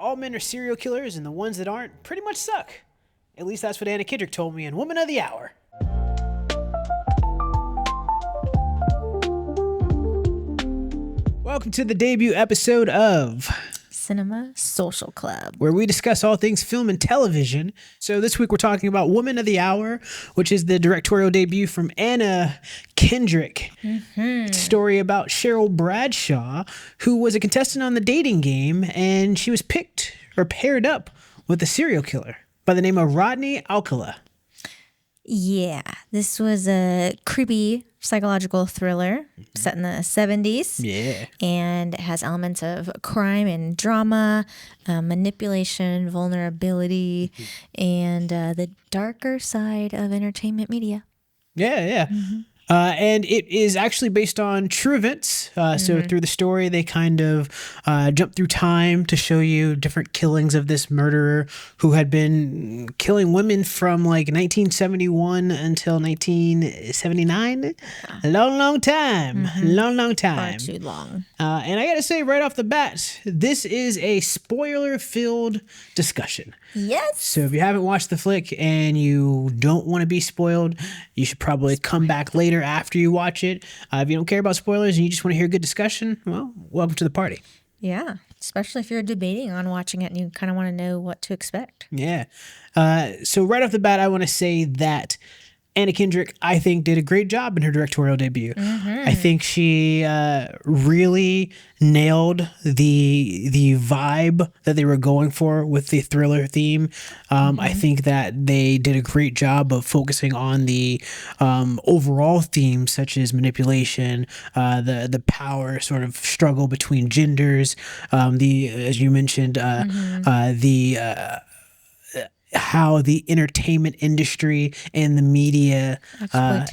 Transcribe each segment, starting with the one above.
all men are serial killers and the ones that aren't pretty much suck. At least that's what Anna Kendrick told me in Woman of the Hour. Welcome to the debut episode of Cinema Social Club, where we discuss all things film and television. So this week we're talking about Woman of the Hour, which is the directorial debut from Anna Kendrick. It's a story about Cheryl Bradshaw, who was a contestant on the dating game, and she was picked or paired up with a serial killer by the name of Rodney Alcala. Yeah, this was a creepy psychological thriller set in the 70s. Yeah. And it has elements of crime and drama, manipulation, vulnerability, and the darker side of entertainment media. Yeah. And it is actually based on true events. So through the story, they kind of jump through time to show you different killings of this murderer who had been killing women from like 1971 until 1979. A long time. Long time. Far too long. And I got to say right off the bat, this is a spoiler-filled discussion. Yes. So if you haven't watched the flick and you don't want to be spoiled, you should probably come back later after you watch it. If you don't care about spoilers and you just want to hear a good discussion, well, welcome to the party. Yeah, especially if you're debating on watching it and you kind of want to know what to expect. Yeah. So right off the bat, I want to say that Anna Kendrick, I think, did a great job in her directorial debut. I think she really nailed the vibe that they were going for with the thriller theme. I think that they did a great job of focusing on the overall themes, such as manipulation, the power sort of struggle between genders, as you mentioned, how the entertainment industry and the media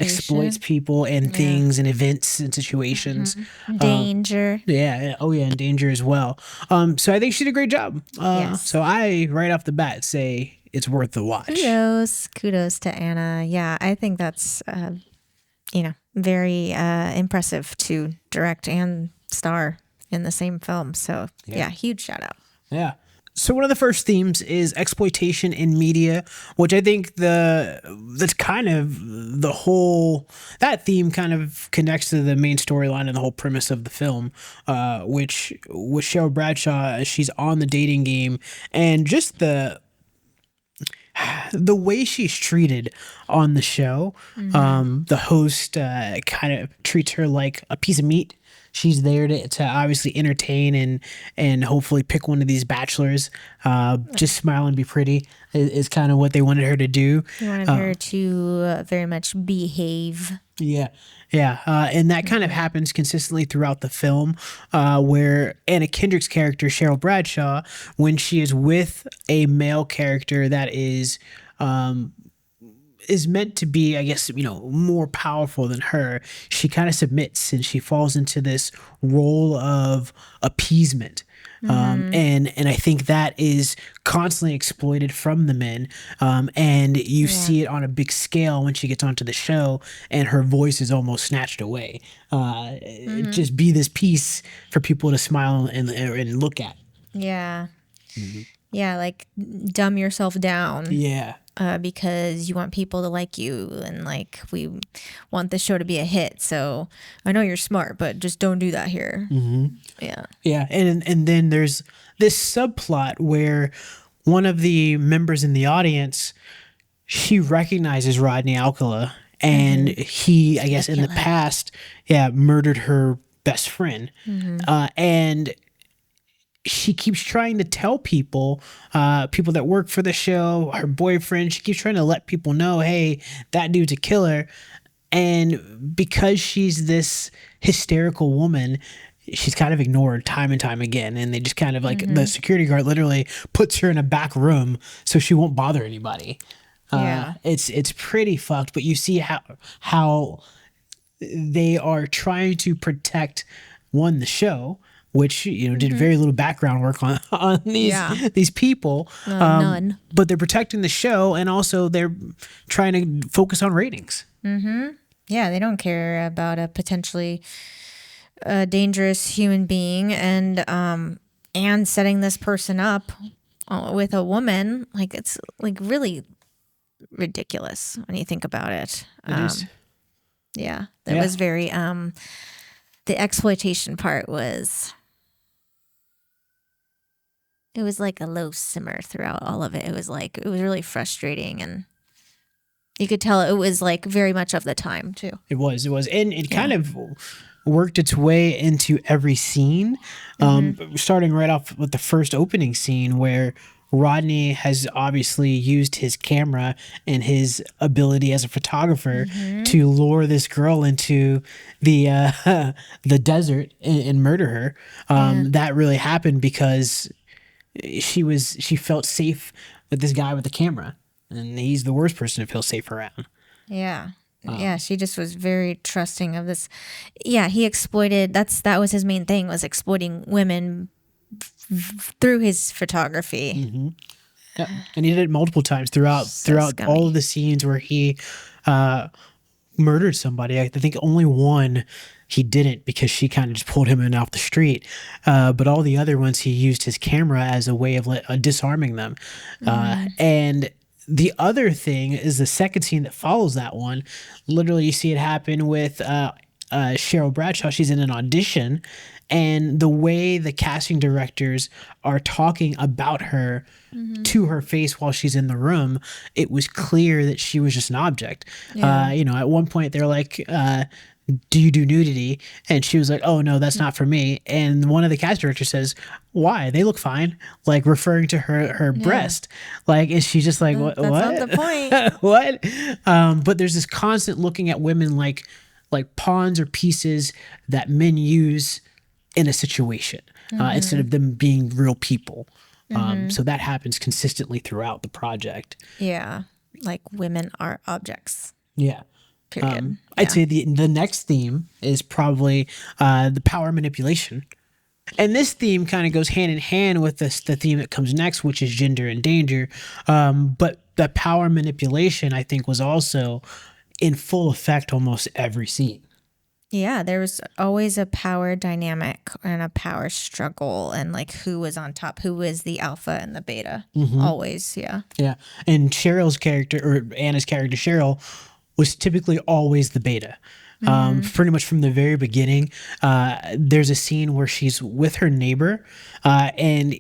exploits people and things and events and situations. Danger. And danger as well. So I think she did a great job. Yes. So I, right off the bat, say it's worth the watch. Kudos to Anna. Yeah, I think that's, very impressive to direct and star in the same film. So yeah, huge shout out. Yeah. So one of the first themes is exploitation in media, which I think that's kind of that theme kind of connects to the main storyline and the whole premise of the film, which with Cheryl Bradshaw, she's on the dating game, and just the way she's treated on the show. The host kind of treats her like a piece of meat. She's there to obviously entertain and hopefully pick one of these bachelors. Just smile and be pretty is kind of what they wanted her to do. They wanted her to very much behave. Yeah. And that kind of happens consistently throughout the film, where Anna Kendrick's character, Cheryl Bradshaw, when she is with a male character that is meant to be, I guess, more powerful than her, she kind of submits and she falls into this role of appeasement. And I think that is constantly exploited from the men. And you see it on a big scale when she gets onto the show and her voice is almost snatched away. Just be this piece for people to smile and look at. Yeah. Yeah, like dumb yourself down. Yeah. Because you want people to like you and like we want the show to be a hit. So I know you're smart, but just don't do that here. Yeah. And then there's this subplot where one of the members in the audience, she recognizes Rodney Alcala, and he, I guess, in the past, murdered her best friend. And she keeps trying to tell people that work for the show, her boyfriend, she keeps trying to let people know, hey, that dude's a killer. And because she's this hysterical woman, she's kind of ignored time and time again. And they just kind of like the security guard literally puts her in a back room so she won't bother anybody. It's pretty fucked, but you see how they are trying to protect the show, which did very little background work on these people. None. But they're protecting the show, and also they're trying to focus on ratings. Yeah, they don't care about a potentially dangerous human being, and and setting this person up with a woman, like it's like really ridiculous when you think about it. It is. Yeah, that was very the exploitation part was, it was like a low simmer throughout all of it. It was really frustrating, and you could tell it was like very much of the time too. It was, and it kind of worked its way into every scene, starting right off with the first opening scene where Rodney has obviously used his camera and his ability as a photographer to lure this girl into the the desert and murder her. That really happened because she felt safe with this guy with the camera, and he's the worst person to feel safe around. Yeah. Yeah, she just was very trusting of this. Yeah, he exploited. That was his main thing, was exploiting women through his photography. Yeah. And he did it multiple times throughout scummy. all of the scenes where he murdered somebody. I think only one he didn't, because she kind of just pulled him in off the street. But all the other ones, he used his camera as a way of disarming them. And the other thing is the second scene that follows that one. Literally, you see it happen with Cheryl Bradshaw. She's in an audition, and the way the casting directors are talking about her to her face while she's in the room, it was clear that she was just an object. At one point they're like, do you do nudity? And she was like, oh no, that's not for me. And one of the cast directors says, why? They look fine. Like, referring to her breast. Like, is she just like, what? That's not the point. What? But there's this constant looking at women like pawns or pieces that men use in a situation, instead of them being real people. So that happens consistently throughout the project. Yeah, like women are objects. Yeah. Period. I'd say the next theme is probably the power manipulation. And this theme kind of goes hand in hand with the theme that comes next, which is gender and danger. But the power manipulation, I think, was also in full effect almost every scene. Yeah, there was always a power dynamic and a power struggle, and like who was on top, who was the alpha and the beta. Always, yeah. Yeah. And Cheryl's character, or Anna's character, Cheryl, was typically always the beta. Pretty much from the very beginning. There's a scene where she's with her neighbor, and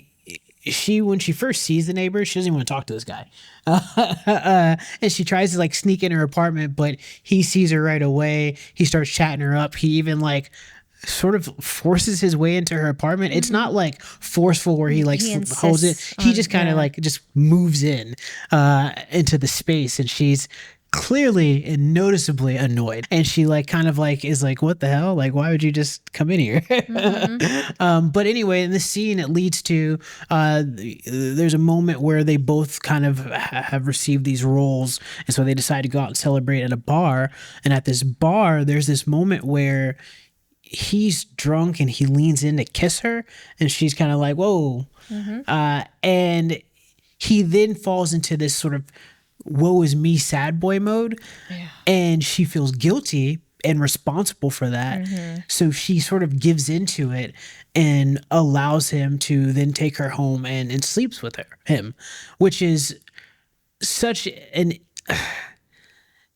when she first sees the neighbor, she doesn't even want to talk to this guy. And she tries to like sneak in her apartment, but he sees her right away. He starts chatting her up. He even like sort of forces his way into her apartment. It's not like forceful where he like holds it. He just kind of like just moves in into the space, and she's clearly and noticeably annoyed, and she like kind of like is like, what the hell, like why would you just come in here? But anyway, in this scene, it leads to there's a moment where they both kind of have received these roles, and so they decide to go out and celebrate at a bar. And at this bar, there's this moment where he's drunk and he leans in to kiss her, and she's kind of like, whoa. And he then falls into this sort of woe is me sad boy mode, and she feels guilty and responsible for that. So she sort of gives into it and allows him to then take her home and sleeps with him, which is such an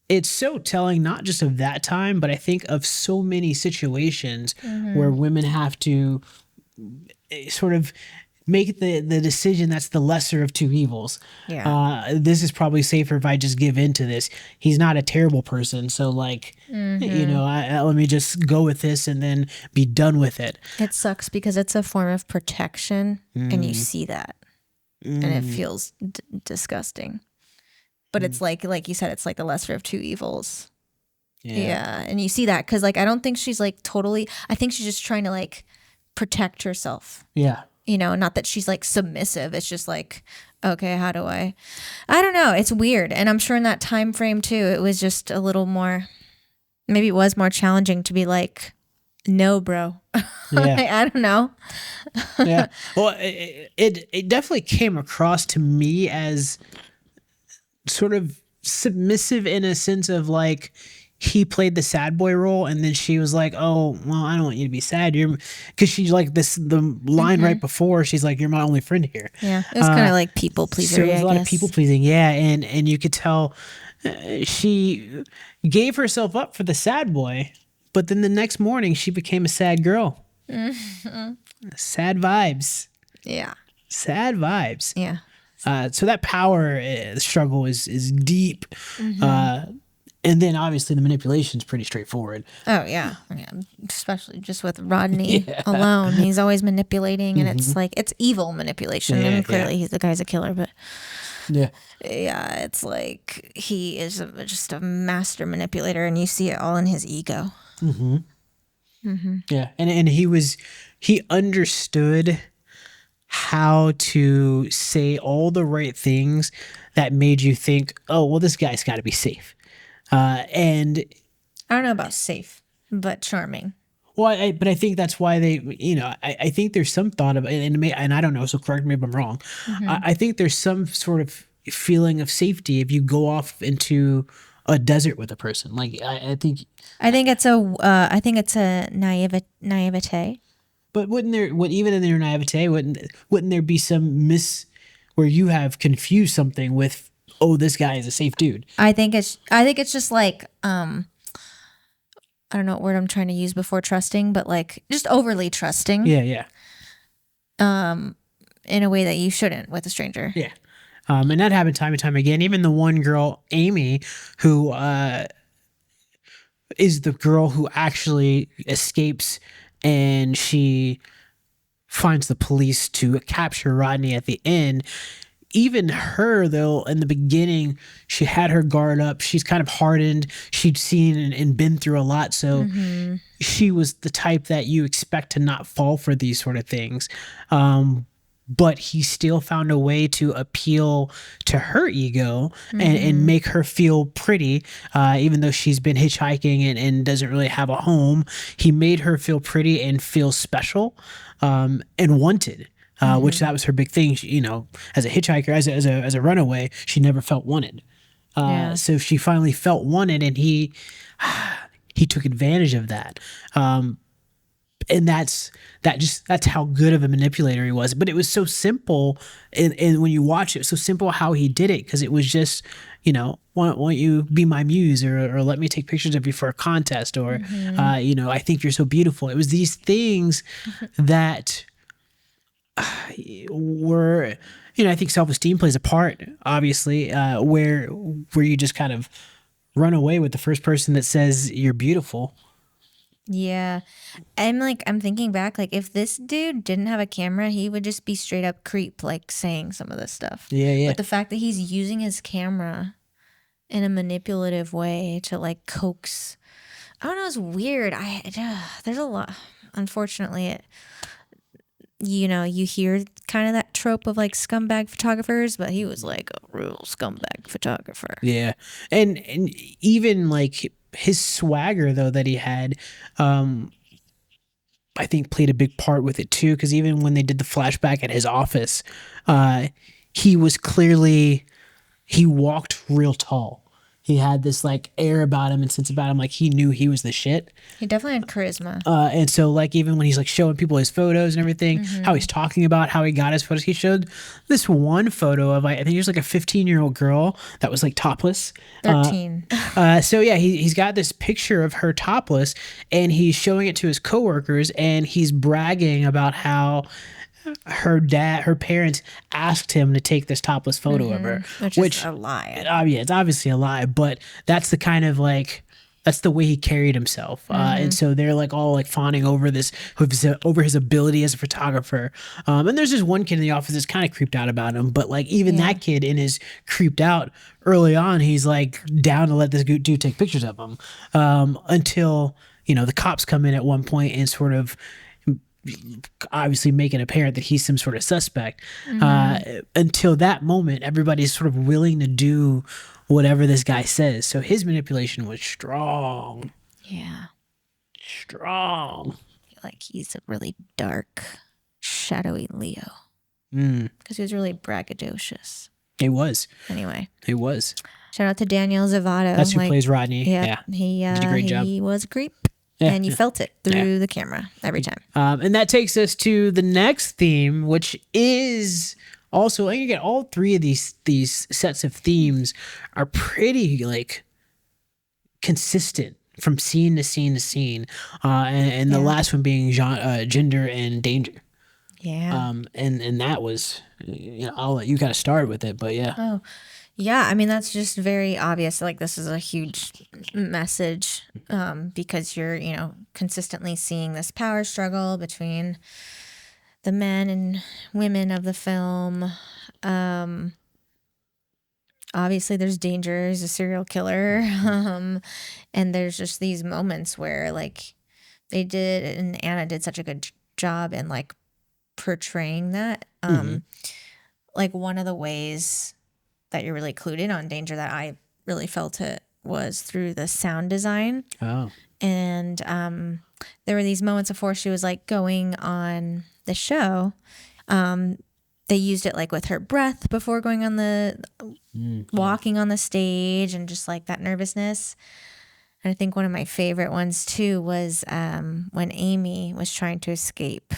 it's so telling, not just of that time, but I think of so many situations where women have to sort of make the decision that's the lesser of two evils. This is probably safer if I just give in to this. He's not a terrible person, so like, let me just go with this and then be done with it. It sucks because it's a form of protection, and you see that, and it feels disgusting. But it's like you said, it's like the lesser of two evils. Yeah, and you see that because like I don't think she's like totally. I think she's just trying to like protect herself. Yeah. Not that she's like submissive. It's just like, okay, how do I don't know. It's weird. And I'm sure in that time frame too, it was just a little more, maybe it was more challenging to be like, no, bro. I don't know. Yeah. Well, it definitely came across to me as sort of submissive in a sense of like, he played the sad boy role, and then she was like, "Oh, well, I don't want you to be sad. You're," because she's like the line right before, she's like, "You're my only friend here." Yeah, it was kind of like people pleaser. So it was a lot of guess. people pleasing, yeah, and you could tell she gave herself up for the sad boy, but then the next morning she became a sad girl. Sad vibes. Yeah. Sad vibes. Yeah. So that power struggle is deep, and then obviously the manipulation is pretty straightforward. Oh yeah. Especially just with Rodney alone, he's always manipulating, and it's like it's evil manipulation. Yeah, and clearly, he's the guy's a killer, but Yeah. yeah, it's like he is just a master manipulator, and you see it all in his ego. Yeah, and he understood how to say all the right things that made you think, oh, well, this guy's got to be safe. And I don't know about safe, but charming. well, but I think that's why they, I think there's some thought of, and I don't know, so correct me if I'm wrong. I think there's some sort of feeling of safety if you go off into a desert with a person. Like I think it's a naivete. But even in their naivete, wouldn't there be some where you have confused something with, oh, this guy is a safe dude? I think it's just like I don't know what word I'm trying to use before trusting, but like just overly trusting. Yeah. In a way that you shouldn't with a stranger. Yeah. And that happened time and time again. Even the one girl, Amy, who is the girl who actually escapes, and she finds the police to capture Rodney at the end. Even her, though, in the beginning, she had her guard up. She's kind of hardened. She'd seen and been through a lot. So she was the type that you expect to not fall for these sort of things. But he still found a way to appeal to her ego and make her feel pretty, even though she's been hitchhiking and doesn't really have a home. He made her feel pretty and feel special and wanted, which that was her big thing. She, as a hitchhiker, as a runaway, she never felt wanted. So she finally felt wanted, and he took advantage of that. And that's how good of a manipulator he was. But it was so simple, and when you watch it, so simple how he did it, because it was just, won't you be my muse, or let me take pictures of you for a contest, or I think you're so beautiful. It was these things that were, I think self-esteem plays a part, obviously, where you just kind of run away with the first person that says you're beautiful. Yeah. I'm thinking back, like if this dude didn't have a camera, he would just be straight up creep, like saying some of this stuff. Yeah. But the fact that he's using his camera in a manipulative way to like coax, I don't know, it's weird. There's a lot, unfortunately, you hear kind of that trope of like scumbag photographers, but he was like a real scumbag photographer. Yeah. And even like his swagger, though, that he had, I think played a big part with it too, because even when they did the flashback at his office, he walked real tall. He had this like air about him and sense about him, like he knew he was the shit. He definitely had charisma. And so like even when he's like showing people his photos and everything, how he's talking about how he got his photos, he showed this one photo of I think it was like a 15-year-old girl that was like topless. 13. So yeah, he's got this picture of her topless, and he's showing it to his coworkers, and he's bragging about how her parents asked him to take this topless photo of her, which is a lie. Yeah, it's obviously a lie, but that's the kind of like, that's the way he carried himself. And so they're like all like fawning over over his ability as a photographer. And there's this one kid in the office that's kind of creeped out about him, but like even that kid in his creeped out early on, he's like down to let this dude take pictures of him, until, the cops come in at one point and sort of obviously make it apparent that he's some sort of suspect. Until that moment, everybody's sort of willing to do whatever this guy says. So his manipulation was strong. Yeah. Strong. Like he's a really dark, shadowy Leo. Because he was really braggadocious. It was. Anyway. It was. Shout out to Daniel Zavato. That's who plays Rodney. Yeah. He did a great job. He was a creep. Yeah, and you felt it through the camera every time. And that takes us to the next theme, which is also, and again, all three of these sets of themes are pretty like consistent from scene to scene to scene. And the last one being gender and danger. Yeah. And that was, I'll let you kind of start with it, but yeah. Oh, yeah. I mean, that's just very obvious. Like, this is a huge message because you're, consistently seeing this power struggle between the men and women of the film. Obviously, there's danger. He's a serial killer. And there's just these moments where, like, they did, and Anna did such a good job in, like, portraying that. Like, one of the ways that you're really clued in on danger that I really felt it was through the sound design. Oh. And there were these moments before she was like going on the show. They used it like with her breath before going on the walking on the stage and just like that nervousness. And I think one of my favorite ones too was when Amy was trying to escape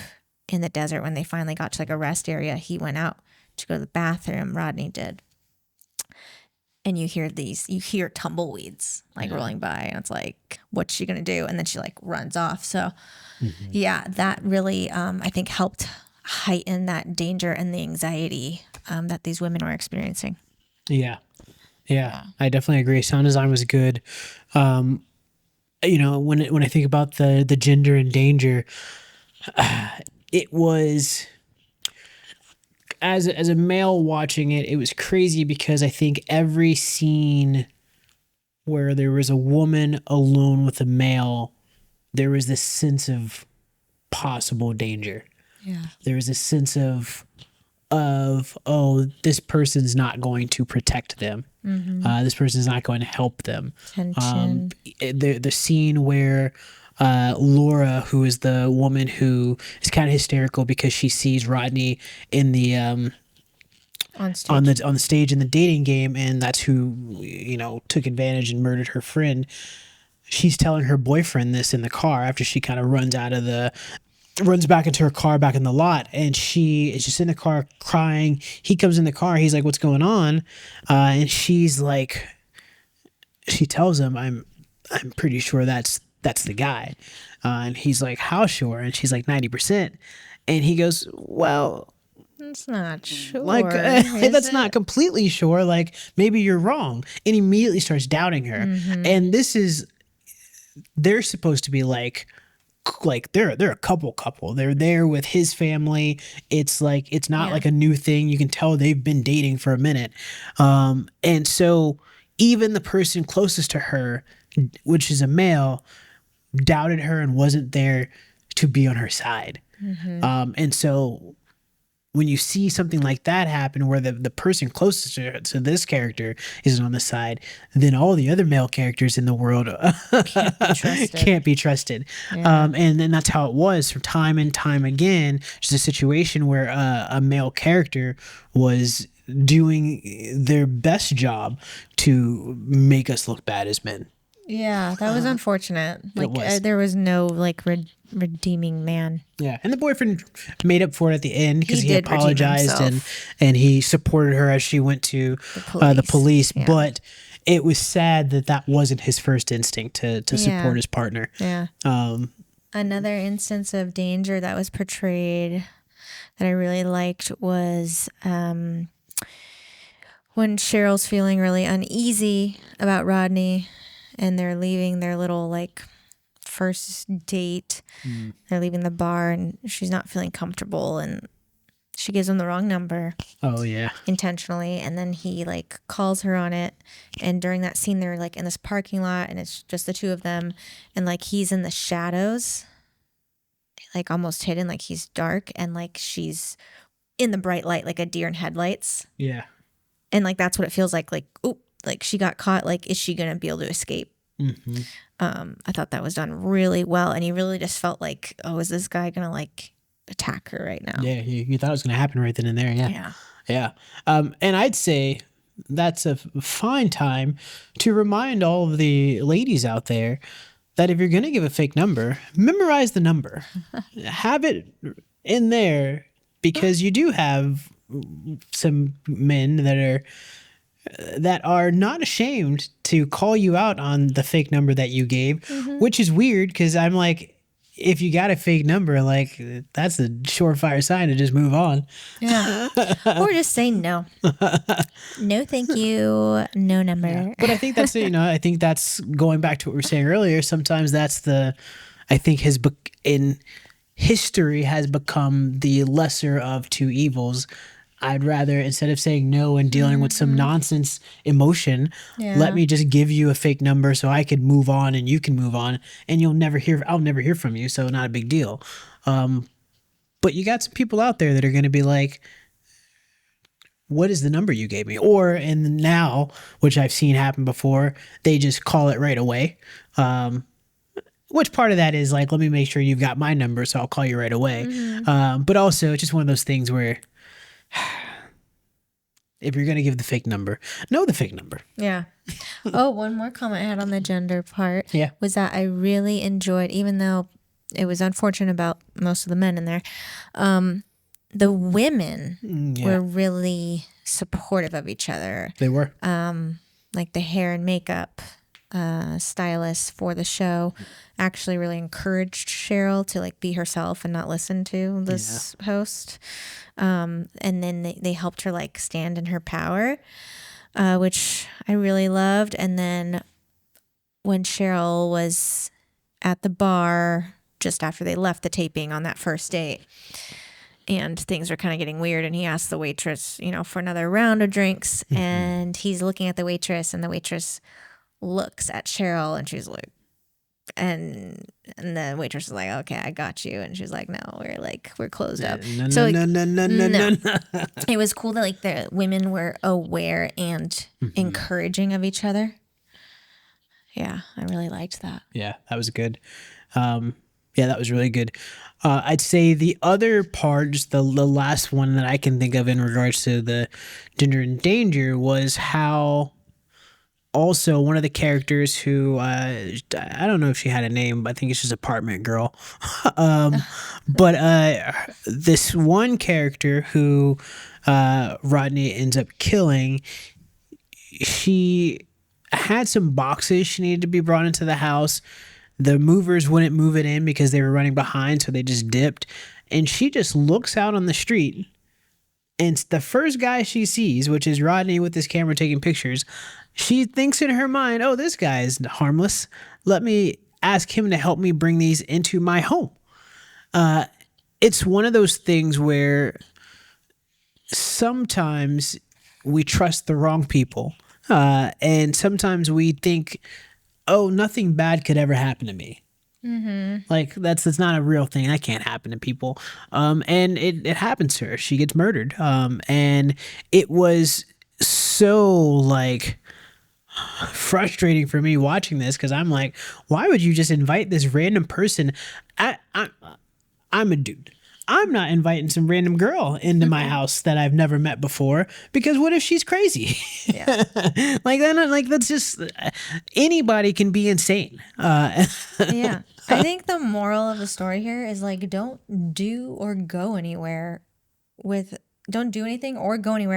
in the desert. When they finally got to like a rest area, he went out to go to the bathroom. Rodney did. And you hear tumbleweeds like rolling by, and it's like, what's she gonna do? And then she like runs off. So yeah, that really I think helped heighten that danger and the anxiety that these women were experiencing. Yeah, I definitely agree. Sound design was good. When I think about the gender and danger, it was. As a male watching it, it was crazy because I think every scene where there was a woman alone with a male, there was this sense of possible danger. Yeah. There was this sense of this person's not going to protect them. This person's not going to help them. Tension. The scene where Laura, who is the woman who is kind of hysterical because she sees Rodney in the on the stage in the dating game, and that's who took advantage and murdered her friend. She's telling her boyfriend this in the car after she kind of runs back into her car back in the lot, and she is just in the car crying. He comes in the car, he's like, "What's going on?" And she's like, she tells him, I'm pretty sure that's the guy. And he's like, "How sure?" And she's like, 90%. And he goes, "Well, it's not sure. Like, that's not completely sure. Like, maybe you're wrong." And immediately starts doubting her. And they're supposed to be like they're a couple. They're there with his family. It's like, it's not like a new thing. You can tell they've been dating for a minute. And so even the person closest to her, which is a male, doubted her and wasn't there to be on her side. And so when you see something like that happen where the person closest to this character isn't on the side, then all the other male characters in the world can't be trusted. Yeah. And then that's how it was from time and time again. Just a situation where a male character was doing their best job to make us look bad as men. Yeah, that was unfortunate. Like, was. There was no like redeeming man. Yeah, and the boyfriend made up for it at the end because he did redeem apologized and he supported her as she went to the police. Yeah. But it was sad that wasn't his first instinct to support his partner. Yeah. Another instance of danger that was portrayed that I really liked was when Cheryl's feeling really uneasy about Rodney. And they're leaving their little like first date. They're leaving the bar and she's not feeling comfortable and she gives him the wrong number. Oh yeah. Intentionally. And then he like calls her on it. And during that scene, they're like in this parking lot and it's just the two of them. And like he's in the shadows, like almost hidden, like he's dark, and like she's in the bright light, like a deer in headlights. Yeah. And like that's what it feels like. Like, oop. Like she got caught, like, is she going to be able to escape? I thought that was done really well. And you really just felt like, oh, is this guy going to like attack her right now? Yeah, you thought it was going to happen right then and there. Yeah. Yeah. And I'd say that's a fine time to remind all of the ladies out there that if you're going to give a fake number, memorize the number. Have it in there, because you do have some men that are not ashamed to call you out on the fake number that you gave, which is weird because I'm like, if you got a fake number, like that's a surefire sign to just move on. Yeah. Or just say no. No, thank you. No number. Yeah. But I think that's, I think that's going back to what we were saying earlier. Sometimes that's I think in history has become the lesser of two evils. I'd rather, instead of saying no and dealing with some nonsense emotion, let me just give you a fake number so I could move on and you can move on, and I'll never hear from you. So not a big deal. But you got some people out there that are going to be like, what is the number you gave me? Or, and now, which I've seen happen before, they just call it right away. Which part of that is like, let me make sure you've got my number, so I'll call you right away. But also, it's just one of those things where if you're going to give the fake number, know the fake number. Yeah. Oh, one more comment I had on the gender part Yeah. was that I really enjoyed, even though it was unfortunate about most of the men in there, the women were really supportive of each other. They were. Like the hair and makeup stylist for the show actually really encouraged Cheryl to like be herself and not listen to this host. And then they helped her like stand in her power, which I really loved. And then when Cheryl was at the bar just after they left the taping on that first date, and things are kind of getting weird, and he asked the waitress, for another round of drinks, and he's looking at the waitress, and the waitress looks at Cheryl, and she's like, and the waitress is like, okay, I got you, and she's like, no, we're closed up. No. It was cool that like the women were aware and encouraging of each other. Yeah, I really liked that. Yeah, that was good. That was really good. I'd say the other part, just the last one that I can think of in regards to the gender and danger, was how also one of the characters who, I don't know if she had a name, but I think it's just Apartment Girl. But this one character who Rodney ends up killing, she had some boxes she needed to be brought into the house. The movers wouldn't move it in because they were running behind, so they just dipped. And she just looks out on the street, and the first guy she sees, which is Rodney with his camera taking pictures, she thinks in her mind, oh, this guy is harmless. Let me ask him to help me bring these into my home. It's one of those things where sometimes we trust the wrong people. And sometimes we think, oh, nothing bad could ever happen to me. Like that's not a real thing. That can't happen to people. And it happens to her. She gets murdered. And it was so like frustrating for me watching this, because I'm like, why would you just invite this random person? I'm a dude. I'm not inviting some random girl into my house that I've never met before, because what if she's crazy? Yeah. That's just, anybody can be insane. Yeah. I think the moral of the story here is like, don't do anything or go anywhere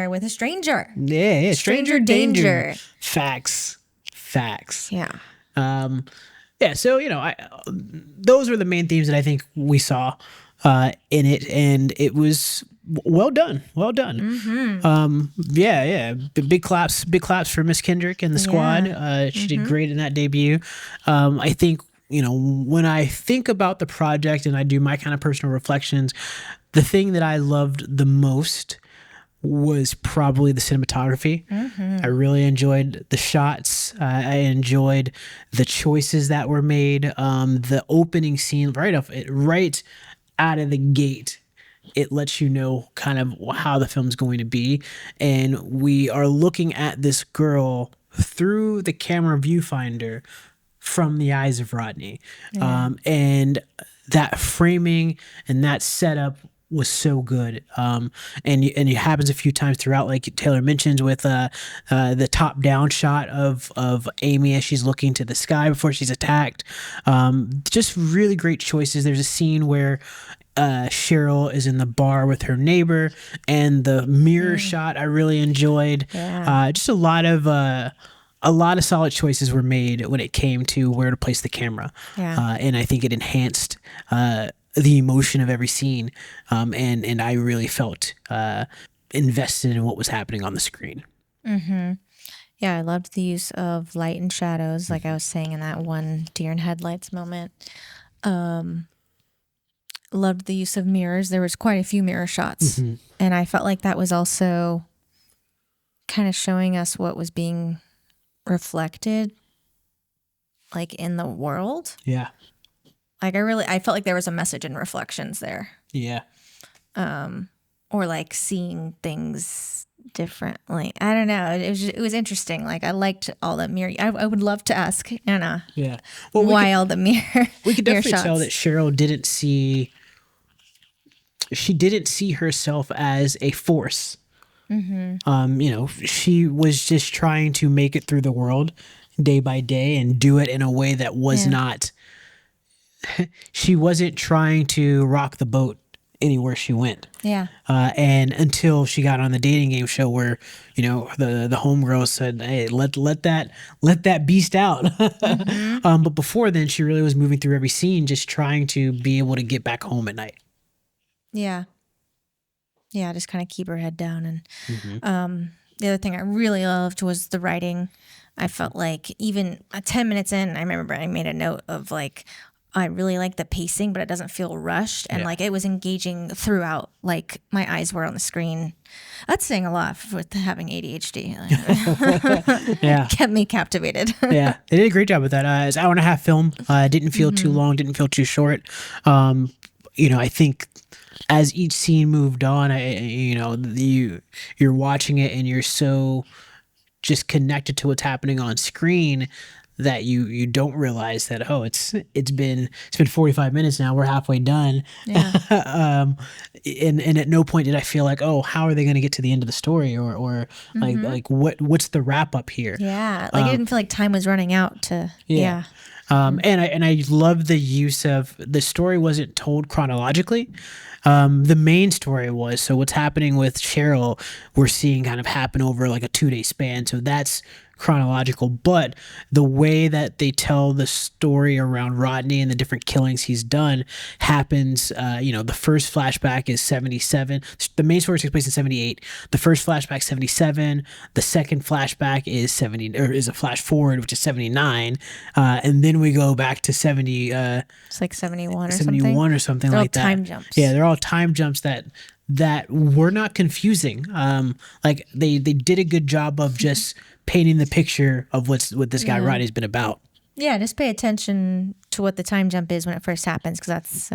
with a stranger. Yeah. Stranger danger. Facts. Yeah. So, those were the main themes that I think we saw in it, and it was well done. Big claps for Miss Kendrick and the squad. She did great in that debut. I think, when I think about the project and I do my kind of personal reflections, the thing that I loved the most was probably the cinematography. I really enjoyed the shots. I enjoyed the choices that were made. The opening scene right out of the gate, it lets you know kind of how the film's going to be. And we are looking at this girl through the camera viewfinder from the eyes of Rodney. And that framing and that setup was so good. And it happens a few times throughout, like Taylor mentions, with the top down shot of Amy as she's looking to the sky before she's attacked. Just really great choices. There's a scene where Cheryl is in the bar with her neighbor, and the mirror shot I really enjoyed. Yeah. Just a lot of solid choices were made when it came to where to place the camera. Yeah. And I think it enhanced the emotion of every scene. And I really felt invested in what was happening on the screen. Yeah, I loved the use of light and shadows, like I was saying in that one deer in headlights moment. Loved the use of mirrors. There was quite a few mirror shots. And I felt like that was also kind of showing us what was being reflected, like in the world. Yeah. Like I felt like there was a message in reflections there. Yeah. Or like seeing things differently. I don't know. It was interesting. Like I liked all the mirror. I would love to ask Anna. Yeah. Why all the mirror? We could mirror definitely shots. tell that Cheryl didn't see. She didn't see herself as a force. She was just trying to make it through the world day by day and do it in a way that was not. She wasn't trying to rock the boat anywhere she went. Yeah. And until she got on the dating game show where, the homegirl said, "Hey, let that beast out." But before then, she really was moving through every scene, just trying to be able to get back home at night. Yeah. Yeah, just kind of keep her head down. And the other thing I really loved was the writing. I felt like even 10 minutes in, I remember I made a note of like, I really like the pacing, but it doesn't feel rushed. And like it was engaging throughout, like my eyes were on the screen. That's saying a lot with having ADHD. Yeah. Kept me captivated. Yeah, they did a great job with that. It's an hour and a half film. Didn't feel too long, didn't feel too short. I think as each scene moved on, you're watching it and you're so just connected to what's happening on screen that you don't realize that it's been 45 minutes now, we're halfway done. And at no point did I feel like, oh, how are they going to get to the end of the story, or like what's the wrap up here? Yeah, like it didn't feel like time was running out to And I love the use of the story wasn't told chronologically. The main story was, so what's happening with Cheryl, we're seeing kind of happen over like a 2-day span. So that's chronological, but the way that they tell the story around Rodney and the different killings he's done happens, the first flashback is 77. The main story takes place in 78. The first flashback 77. The second flashback is 70, or is a flash forward, which is 79. And then we go back to 70. It's like 71 or 71 something. or something They're like all that. time jumps. Yeah, they're all time jumps that were not confusing. Like they did a good job of just painting the picture of what this guy Rodney's been about. Yeah, just pay attention to what the time jump is when it first happens, because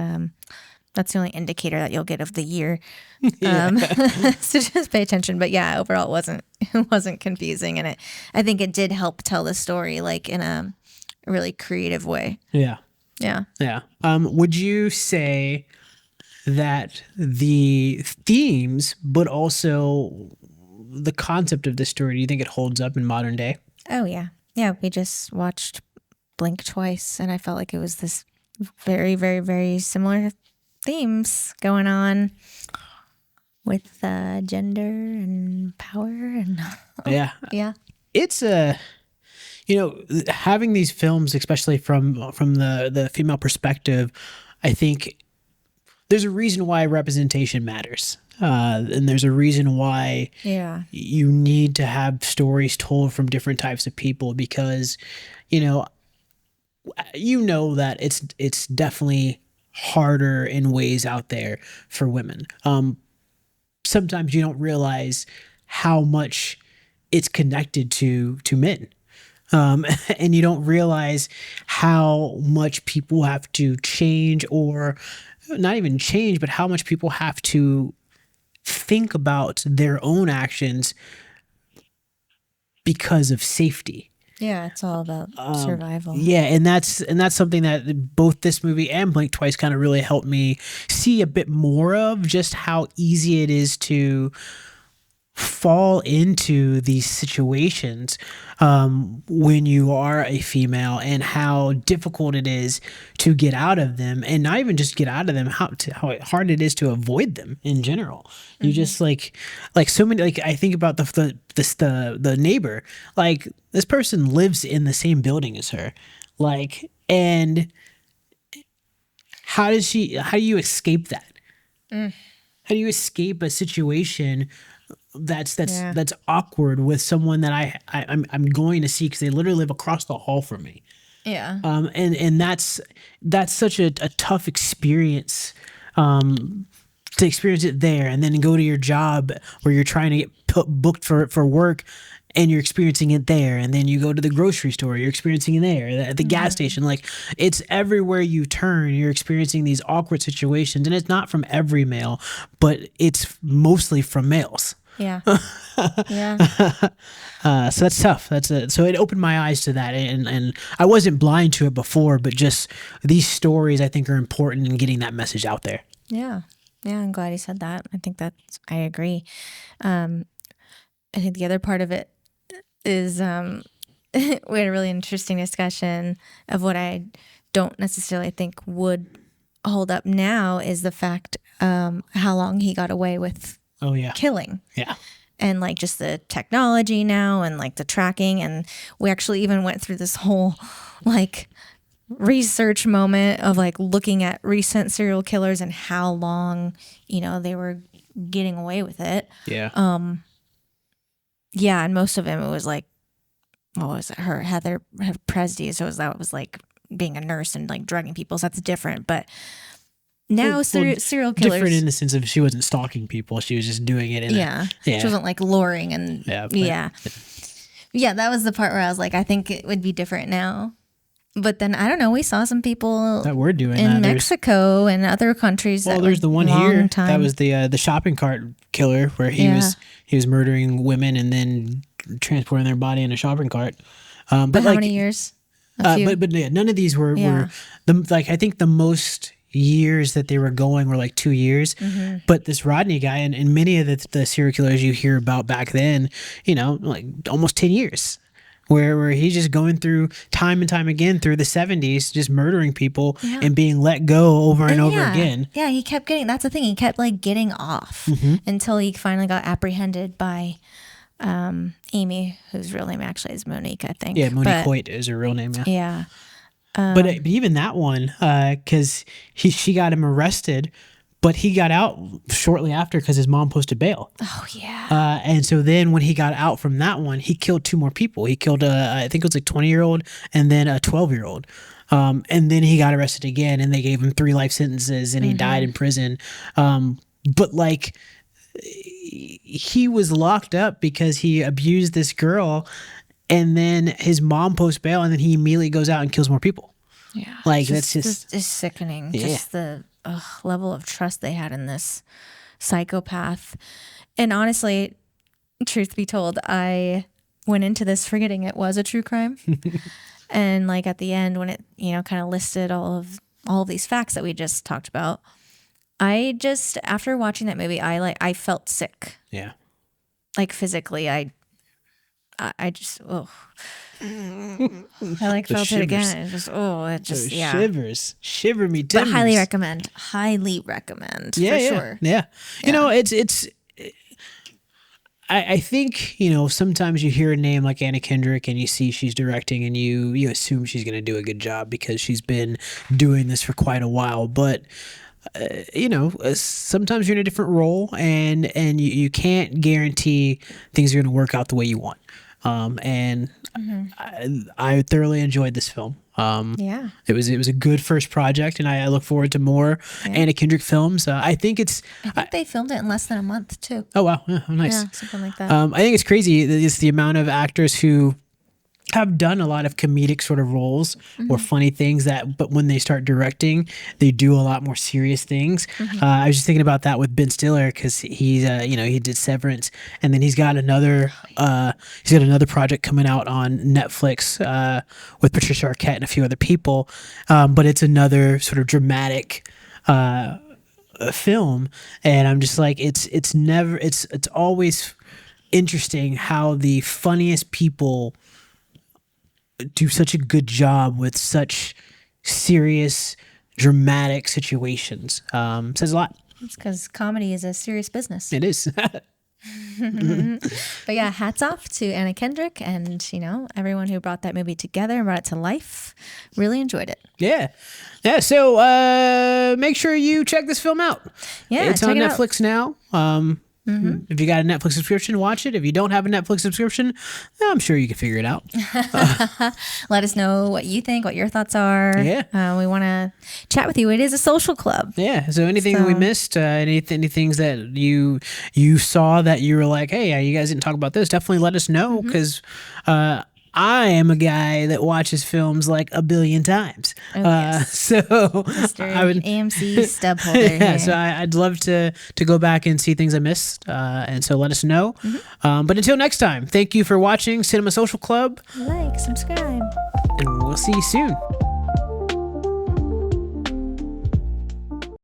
that's the only indicator that you'll get of the year. So just pay attention. But yeah, overall it wasn't confusing, and I think it did help tell the story like in a really creative way. Yeah. Yeah. Yeah. Would you say that the themes, but also the concept of this story, do you think it holds up in modern day? Oh yeah. Yeah, we just watched Blink twice, and I felt like it was this very, very, very similar themes going on with gender and power and Yeah. yeah. It's having these films, especially from the female perspective, I think there's a reason why representation matters. And there's a reason why you need to have stories told from different types of people, because, that it's definitely harder in ways out there for women. Sometimes you don't realize how much it's connected to men. And you don't realize how much people have to change, or not even change, but how much people have to think about their own actions because of safety. Yeah, it's all about survival. Yeah, and that's something that both this movie and Blink Twice kind of really helped me see a bit more of, just how easy it is to fall into these situations when you are a female, and how difficult it is to get out of them, and not even just get out of them, how hard it is to avoid them in general. You just like so many, like I think about the neighbor, like this person lives in the same building as her, like, and how do you escape that? How do you escape a situation that's awkward with someone that I'm going to see because they literally live across the hall from me? Yeah. And that's such a tough experience, to experience it there, and then go to your job where you're trying to get booked for work, and you're experiencing it there, and then you go to the grocery store, you're experiencing it there, at the gas station. Like, it's everywhere you turn, you're experiencing these awkward situations, and it's not from every male, but it's mostly from males. Yeah. Yeah. So that's tough. So it opened my eyes to that, and I wasn't blind to it before, but just these stories I think are important in getting that message out there. Yeah. Yeah, I'm glad you said that. I agree. I think the other part of it is we had a really interesting discussion of what I don't necessarily think would hold up now is the fact how long he got away with killing. Yeah. And like just the technology now, and like the tracking, and we actually even went through this whole like research moment of like looking at recent serial killers and how long, they were getting away with it. Yeah. Yeah, and most of them it was like, what was it? Heather Presdy. So that was like being a nurse and like drugging people. So that's different. But now serial killers, different in the sense of she wasn't stalking people. She was just doing it. She wasn't like luring and yeah. That was the part where I was like, I think it would be different now. But then I don't know. We saw some people that were doing in Mexico and other countries. Well, there's the one here that was the shopping cart killer, where he was murdering women and then transporting their body in a shopping cart. But how many years? But none of these were I think the most years that they were going were like 2 years. But this Rodney guy and many of the serial killers you hear about back then, like almost 10 years. Where he's just going through time and time again through the 70s, just murdering people and being let go over and over again. Yeah, he kept that's the thing. He kept like getting off until he finally got apprehended by Amy, whose real name actually is Monique, I think. Yeah, Monique Hoyt is her real name. Yeah. But even that one, because she got him arrested, but he got out shortly after because his mom posted bail. Oh, yeah. And so then when he got out from that one, he killed 2 more people. He killed, I think it was like 20-year-old and then a 12-year-old. And then he got arrested again, and they gave him 3 life sentences, and he died in prison. But like, he was locked up because he abused this girl, and then his mom posts bail, and then he immediately goes out and kills more people. Yeah. Like, that's just... It's sickening. Yeah. Just the... level of trust they had in this psychopath. And honestly, truth be told, I went into this forgetting it was a true crime. And like at the end when it, kind of listed all of these facts that we just talked about, I just, after watching that movie, I felt sick. Yeah. Like physically, I just, I like felt it again. It just shivers, shiver me timbers. But highly recommend for sure. Yeah. It's I think, sometimes you hear a name like Anna Kendrick and you see she's directing and you assume she's going to do a good job because she's been doing this for quite a while. But sometimes you're in a different role and you can't guarantee things are going to work out the way you want. And I thoroughly enjoyed this film. It was a good first project, and I look forward to more Anna Kendrick films. I think they filmed it in less than a month too. Oh wow, yeah, nice. Yeah, something like that. I think it's crazy. It's the amount of actors who have done a lot of comedic sort of roles or funny things but when they start directing, they do a lot more serious things. I was just thinking about that with Ben Stiller because he's he did Severance, and then he's got another project coming out on Netflix with Patricia Arquette and a few other people, but it's another sort of dramatic film, and I'm just like it's always interesting how the funniest people do such a good job with such serious, dramatic situations. Says a lot. It's because comedy is a serious business. It is. But yeah, hats off to Anna Kendrick and, everyone who brought that movie together and brought it to life. Really enjoyed it. Yeah. So make sure you check this film out. Yeah, it's on Netflix now. If you got a Netflix subscription, watch it. If you don't have a Netflix subscription, I'm sure you can figure it out. Let us know what you think, what your thoughts are. Yeah. We want to chat with you. It is a social club. Yeah. So anything that we missed, any things that you saw that you were like, hey, you guys didn't talk about this, definitely let us know, because I am a guy that watches films like a billion times. So I would AMC stub holder. Yeah, so I'd love to go back and see things I missed. And so let us know. But until next time, thank you for watching Cinema Social Club. Like, subscribe. And we'll see you soon.